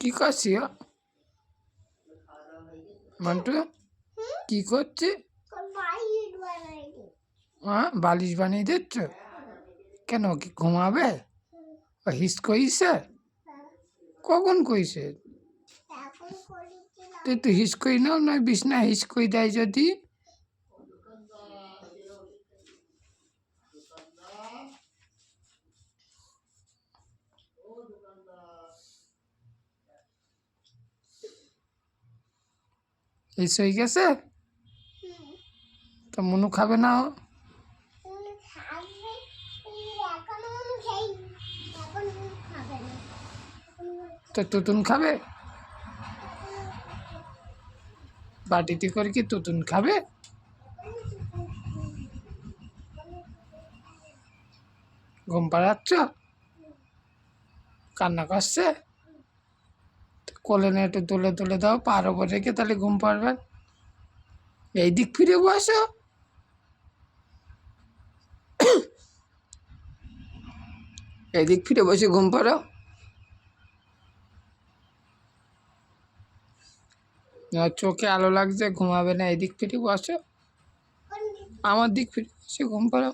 কি করছি মন্টু? কি করছে? হ্যাঁ, বালিশ বানিয়ে দিচ্ছ? কেন, কি ঘুমাবে? হিস কইছে? কখন কইছে? তুই হিস কই নাও, নয় বিছনা হিস কই দেয় যদি। হিস হয়ে গেছে তো মনু খাবে না? তো তুতুন খাবে? বাটিতে করে কি তুতুন খাবে? ঘুম পাড়াচ্ছ? কান্না করছে? কোলে নিয়ে একটু তুলে তুলে দাও, পার ওপর রেখে, তাহলে ঘুম পাড়বে। এই দিক ফিরে বসো। এদিক ফিরে বসে ঘুম পাড়ো। চোখে আলো লাগছে, ঘুমাবে না, এদিক ফিরে বসো। আমার দিক ফিরে বসে ঘুম পাড়ো।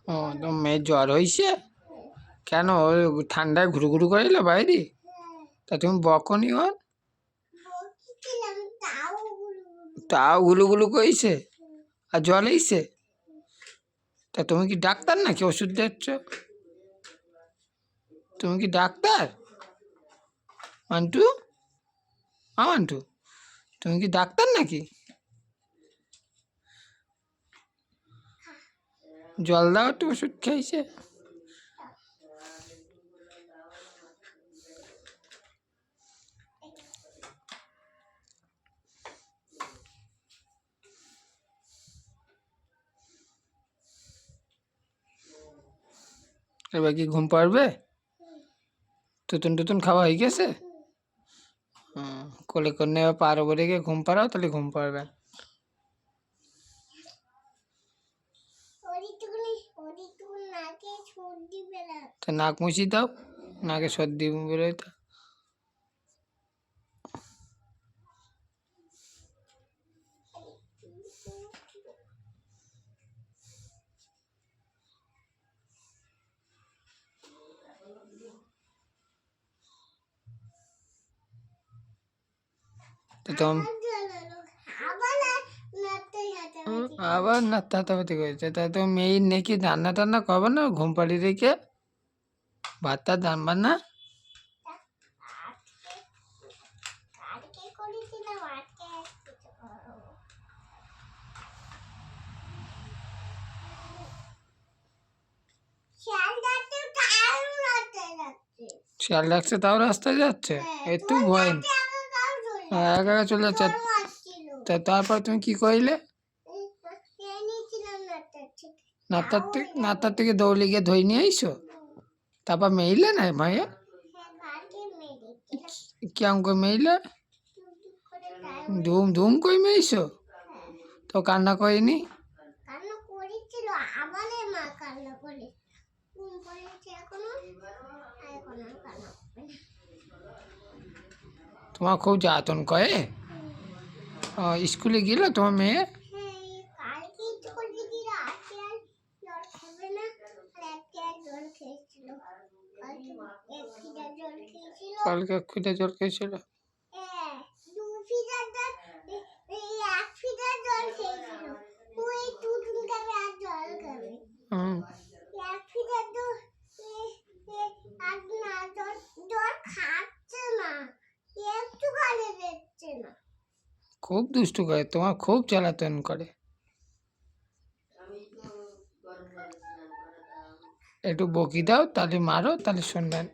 ও, তো মেয়ের জ্বর হয়েছে? কেন, ঠান্ডায় ঘুরুঘুরু করিল বাইরে? তা তুমি বকনি ওর? তাও গুলুগুলু কইছে? আর জল হইছে? তা তুমি কি ডাক্তার নাকি ওষুধ দিচ্ছ? তুমি কি ডাক্তার মান্টু? মান্টু, তুমি কি ডাক্তার নাকি? জল দাও, একটু ওষুধ খেয়েছে। এবার কি ঘুম পাড়বে? তুতুন টুতুন খাওয়া হয়ে গেছে? কোলে করে এবার পার ওপরে গিয়ে ঘুম পাড়াও, তাহলে ঘুম পাড়বে। তা নাক মুছি দাও, নাকে সর্দি বেরোয় তো। আবার নাড়তে হাতাপাতি করেছে। তা তো মেয়ের নাকি রান্না টান্না করবে না ঘুম পাড়ি রেখে? ভাতটা রান্না না? শিয়াল ডাকছে তাও রাস্তায় যাচ্ছে, একটু ভয় নেই। একা একা চলে যাচ্ছে। তারপর তুমি কি কইলে? নাতার থেকে দৌড়ে গিয়ে ধই নিয়ে আইসো, তারপর মেইলে না ভাইয়া কেমন করে মেইলে? ধুম ধুম কই মেইছো? তো কান্না করিনি? তোমার খুব জ্বালাতন করে? স্কুলে গেল তোমার মেয়ে? কালকে 1 ফিটা জল খেয়েছিল। হুম। খুব দুষ্টু করে, তোমার খুব জ্বালাতন করে। একটু বকি দাও, তাহলে মারো, তাহলে শুনবেন।